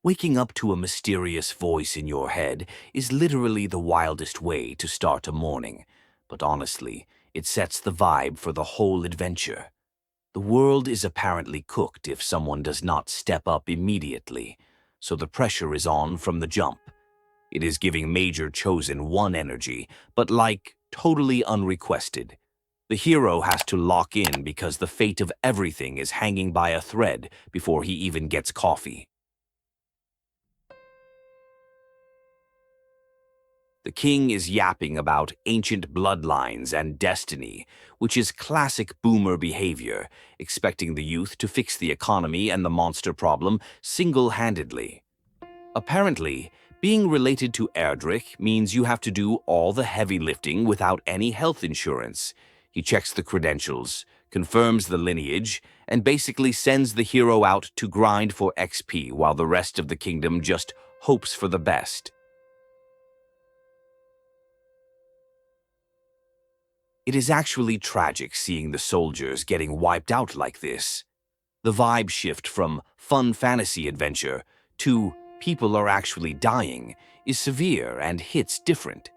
Waking up to a mysterious voice in your head is literally the wildest way to start a morning, but honestly, it sets the vibe for the whole adventure. The world is apparently cooked if someone does not step up immediately, so the pressure is on from the jump. It is giving Major Chosen one energy, but like totally unrequested. The hero has to lock in because the fate of everything is hanging by a thread before he even gets coffee. The king is yapping about ancient bloodlines and destiny, which is classic boomer behavior, expecting the youth to fix the economy and the monster problem single-handedly. Apparently, being related to Erdrick means you have to do all the heavy lifting without any health insurance. He checks the credentials, confirms the lineage, and basically sends the hero out to grind for XP while the rest of the kingdom just hopes for the best. It is actually tragic seeing the soldiers getting wiped out like this. The vibe shift from fun fantasy adventure to people are actually dying is severe and hits different.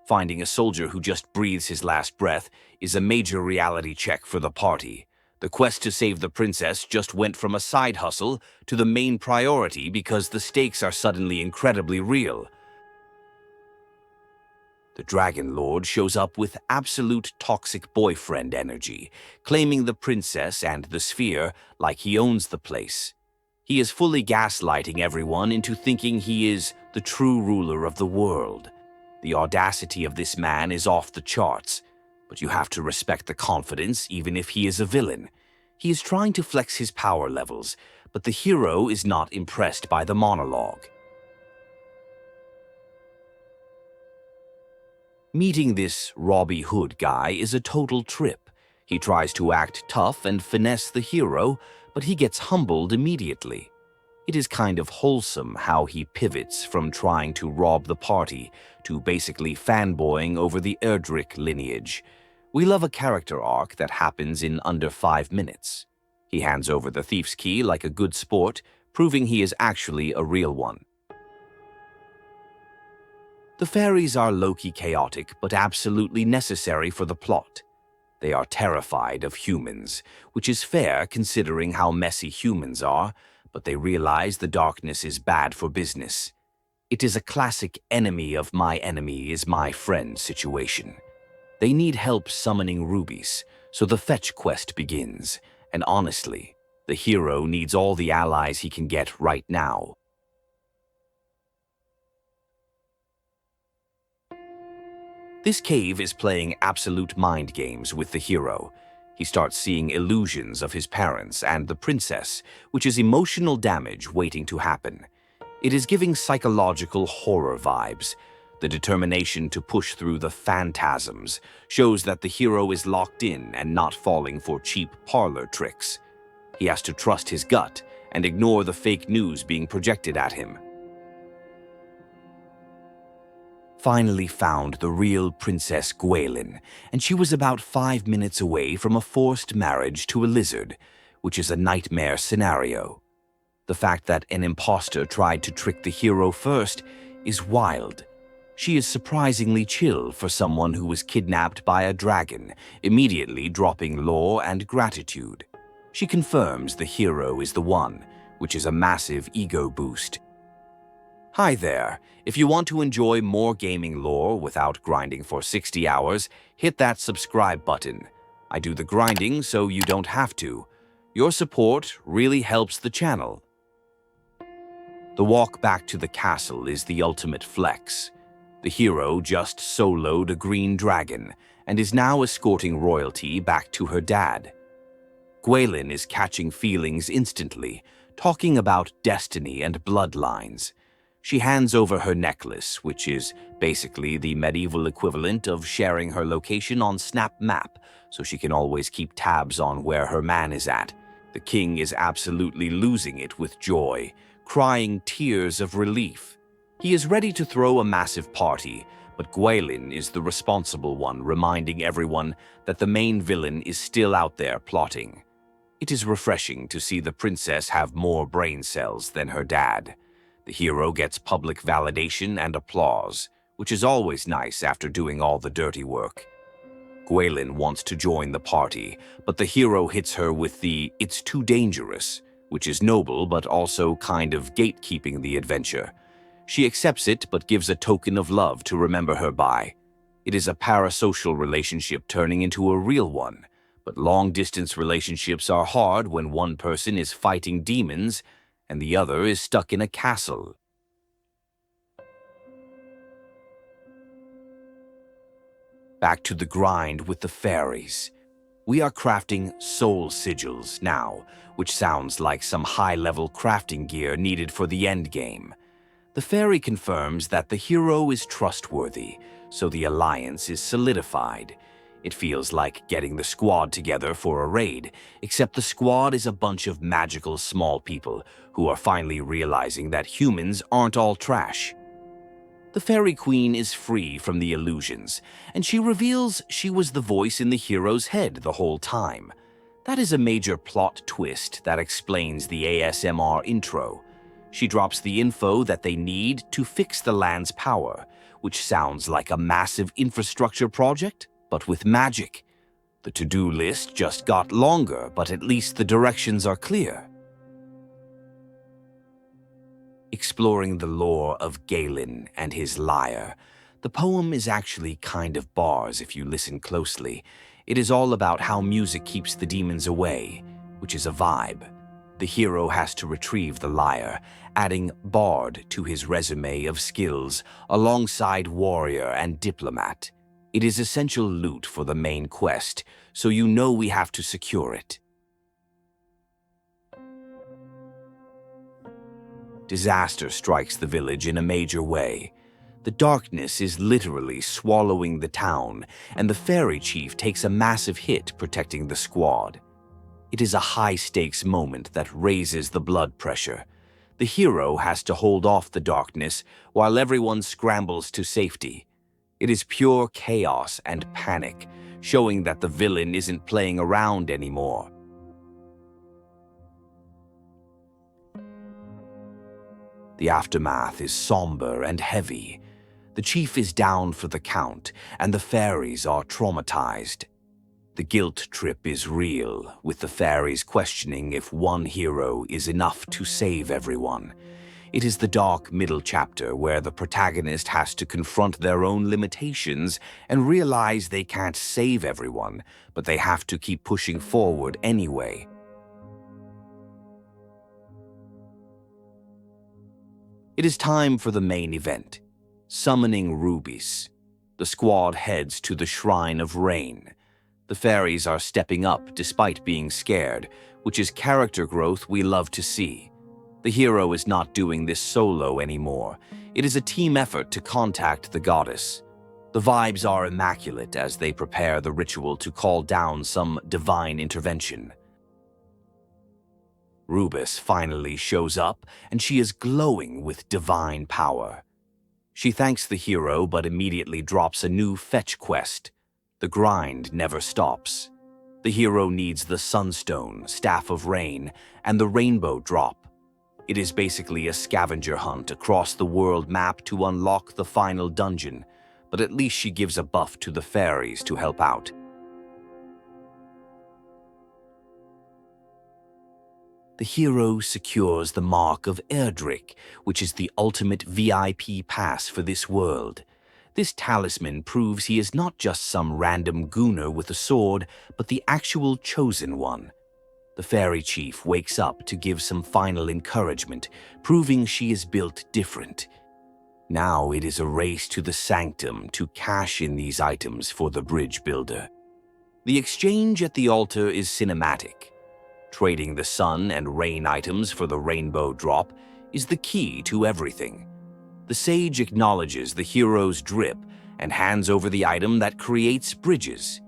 Finding a soldier who just breathes his last breath is a major reality check for the party. The quest to save the princess just went from a side hustle to the main priority because the stakes are suddenly incredibly real. The Dragonlord shows up with absolute toxic boyfriend energy, claiming the princess and the sphere like he owns the place. He is fully gaslighting everyone into thinking he is the true ruler of the world. The audacity of this man is off the charts, but you have to respect the confidence even if he is a villain. He is trying to flex his power levels, but the hero is not impressed by the monologue. Meeting this Robbin Ood guy is a total trip. He tries to act tough and finesse the hero, but he gets humbled immediately. It is kind of wholesome how he pivots from trying to rob the party to basically fanboying over the Erdrick lineage. We love a character arc that happens in under 5 minutes. He hands over the thief's key like a good sport, proving he is actually a real one. The fairies are low-key chaotic, but absolutely necessary for the plot. They are terrified of humans, which is fair considering how messy humans are, but they realize the darkness is bad for business. It is a classic enemy of my enemy is my friend situation. They need help summoning Rubiss, so the fetch quest begins, and honestly, the hero needs all the allies he can get right now. This cave is playing absolute mind games with the hero. He starts seeing illusions of his parents and the princess, which is emotional damage waiting to happen. It is giving psychological horror vibes. The determination to push through the phantasms shows that the hero is locked in and not falling for cheap parlor tricks. He has to trust his gut and ignore the fake news being projected at him. Finally found the real Princess Gwaelin, and she was about 5 minutes away from a forced marriage to a lizard, which is a nightmare scenario. The fact that an imposter tried to trick the hero first is wild. She is surprisingly chill for someone who was kidnapped by a dragon, immediately dropping lore and gratitude. She confirms the hero is the one, which is a massive ego boost. Hi there. If you want to enjoy more gaming lore without grinding for 60 hours, hit that subscribe button. I do the grinding so you don't have to. Your support really helps the channel. The walk back to the castle is the ultimate flex. The hero just soloed a green dragon and is now escorting royalty back to her dad. Gwaelin is catching feelings instantly, talking about destiny and bloodlines. She hands over her necklace, which is basically the medieval equivalent of sharing her location on Snap Map, so she can always keep tabs on where her man is at. The king is absolutely losing it with joy, crying tears of relief. He is ready to throw a massive party, but Gwaelin is the responsible one, reminding everyone that the main villain is still out there plotting. It is refreshing to see the princess have more brain cells than her dad. The hero gets public validation and applause, which is always nice after doing all the dirty work. Gwaelin wants to join the party, but the hero hits her with the "it's too dangerous," which is noble but also kind of gatekeeping the adventure. She accepts it but gives a token of love to remember her by. It is a parasocial relationship turning into a real one, but long-distance relationships are hard when one person is fighting demons and the other is stuck in a castle. Back to the grind with the fairies. We are crafting soul sigils now, which sounds like some high-level crafting gear needed for the endgame. The fairy confirms that the hero is trustworthy, so the alliance is solidified. It feels like getting the squad together for a raid, except the squad is a bunch of magical small people who are finally realizing that humans aren't all trash. The fairy queen is free from the illusions, and she reveals she was the voice in the hero's head the whole time. That is a major plot twist that explains the ASMR intro. She drops the info that they need to fix the land's power, which sounds like a massive infrastructure project, but with magic. The to-do list just got longer, but at least the directions are clear. Exploring the lore of Gwaelin and his lyre. The poem is actually kind of bars if you listen closely. It is all about how music keeps the demons away, which is a vibe. The hero has to retrieve the lyre, adding bard to his resume of skills alongside warrior and diplomat. It is essential loot for the main quest, so you know we have to secure it. Disaster strikes the village in a major way. The darkness is literally swallowing the town, and the fairy chief takes a massive hit protecting the squad. It is a high-stakes moment that raises the blood pressure. The hero has to hold off the darkness while everyone scrambles to safety. It is pure chaos and panic, showing that the villain isn't playing around anymore. The aftermath is somber and heavy. The chief is down for the count, and the fairies are traumatized. The guilt trip is real, with the fairies questioning if one hero is enough to save everyone. It is the dark middle chapter where the protagonist has to confront their own limitations and realize they can't save everyone, but they have to keep pushing forward anyway. It is time for the main event, summoning Rubiss. The squad heads to the Shrine of Rain. The fairies are stepping up despite being scared, which is character growth we love to see. The hero is not doing this solo anymore. It is a team effort to contact the goddess. The vibes are immaculate as they prepare the ritual to call down some divine intervention. Rubiss finally shows up, and she is glowing with divine power. She thanks the hero but immediately drops a new fetch quest. The grind never stops. The hero needs the Sunstone, Staff of Rain, and the Rainbow Drop. It is basically a scavenger hunt across the world map to unlock the final dungeon, but at least she gives a buff to the fairies to help out. The hero secures the mark of Erdrick, which is the ultimate VIP pass for this world. This talisman proves he is not just some random gooner with a sword, but the actual chosen one. The fairy chief wakes up to give some final encouragement, proving she is built different. Now it is a race to the sanctum to cash in these items for the bridge builder. The exchange at the altar is cinematic. Trading the sun and rain items for the rainbow drop is the key to everything. The sage acknowledges the hero's drip and hands over the item that creates bridges.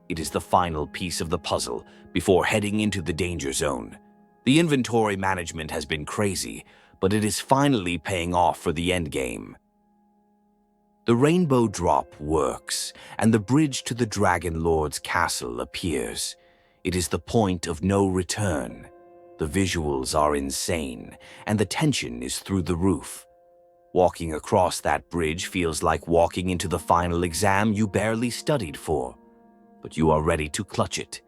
It is the final piece of the puzzle before heading into the danger zone. The inventory management has been crazy, but it is finally paying off for the endgame. The rainbow drop works, and the bridge to the Dragonlord's castle appears. It is the point of no return. The The visuals are insane, and the tension is through the roof. Walking across that bridge feels like walking into the final exam you barely studied for, but you are ready to clutch it.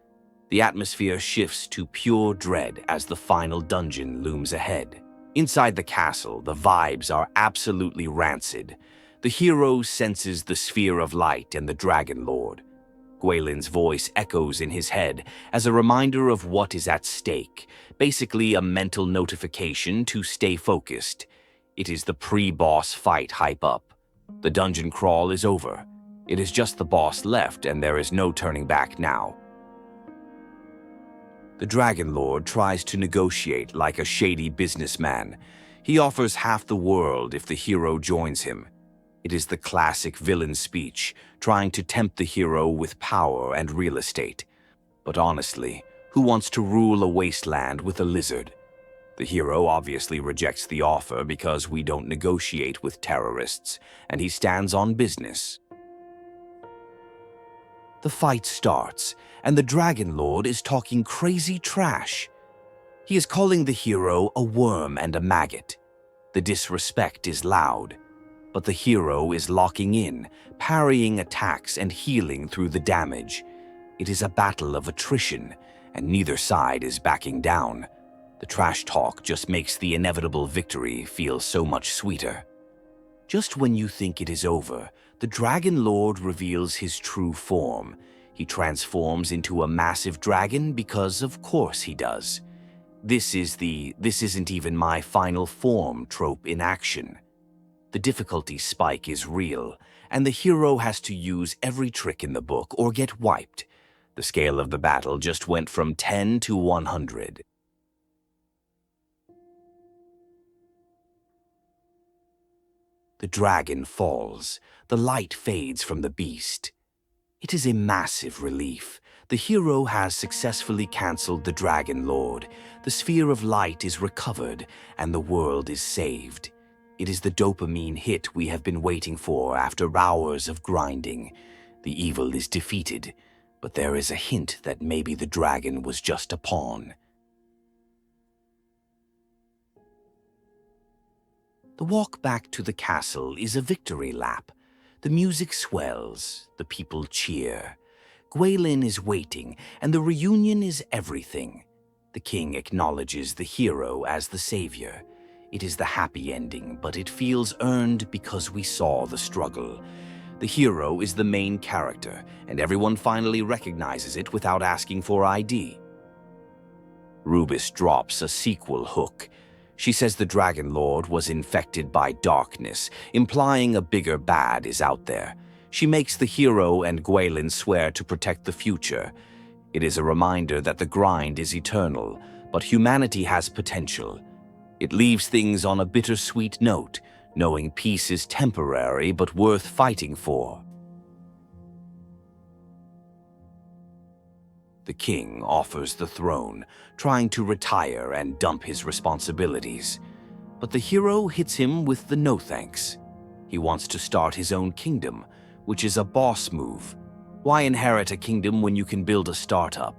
The atmosphere shifts to pure dread as the final dungeon looms ahead. Inside the castle, the vibes are absolutely rancid. The hero senses the sphere of light and the Dragonlord. Gwaelin's voice echoes in his head as a reminder of what is at stake, basically a mental notification to stay focused. It is the pre-boss fight hype up. The dungeon crawl is over. It is just the boss left, and there is no turning back now. The Dragonlord tries to negotiate like a shady businessman. He offers half the world if the hero joins him. It is the classic villain speech, trying to tempt the hero with power and real estate. But honestly, who wants to rule a wasteland with a lizard? The hero obviously rejects the offer because we don't negotiate with terrorists, and he stands on business. The fight starts, and the Dragonlord is talking crazy trash. He is calling the hero a worm and a maggot. The disrespect is loud, but the hero is locking in, parrying attacks and healing through the damage. It is a battle of attrition, and neither side is backing down. The trash talk just makes the inevitable victory feel so much sweeter. Just when you think it is over, the Dragonlord reveals his true form. He transforms into a massive dragon because of course he does. This isn't even my final form trope in action. The difficulty spike is real, and the hero has to use every trick in the book or get wiped. The scale of the battle just went from 10 to 100. The dragon falls. The light fades from the beast. It is a massive relief. The hero has successfully cancelled the Dragonlord. The sphere of light is recovered, and the world is saved. It is the dopamine hit we have been waiting for after hours of grinding. The evil is defeated, but there is a hint that maybe the dragon was just a pawn. The walk back to the castle is a victory lap. The music swells, the people cheer. Gwaelin is waiting, and the reunion is everything. The king acknowledges the hero as the savior. It is the happy ending, but it feels earned because we saw the struggle. The hero is the main character, and everyone finally recognizes it without asking for ID. Rubiss drops a sequel hook. She says the Dragonlord was infected by darkness, implying a bigger bad is out there. She makes the hero and Gwaelin swear to protect the future. It is a reminder that the grind is eternal, but humanity has potential. It leaves things on a bittersweet note, knowing peace is temporary but worth fighting for. The king offers the throne, trying to retire and dump his responsibilities. But the hero hits him with the no thanks. He wants to start his own kingdom, which is a boss move. Why inherit a kingdom when you can build a startup?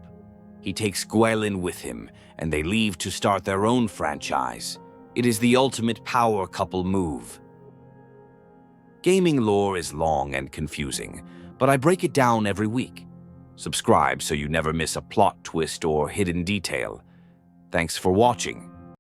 He takes Gwaelin with him, and they leave to start their own franchise. It is the ultimate power couple move. Gaming lore is long and confusing, but I break it down every week. Subscribe so you never miss a plot twist or hidden detail. Thanks for watching.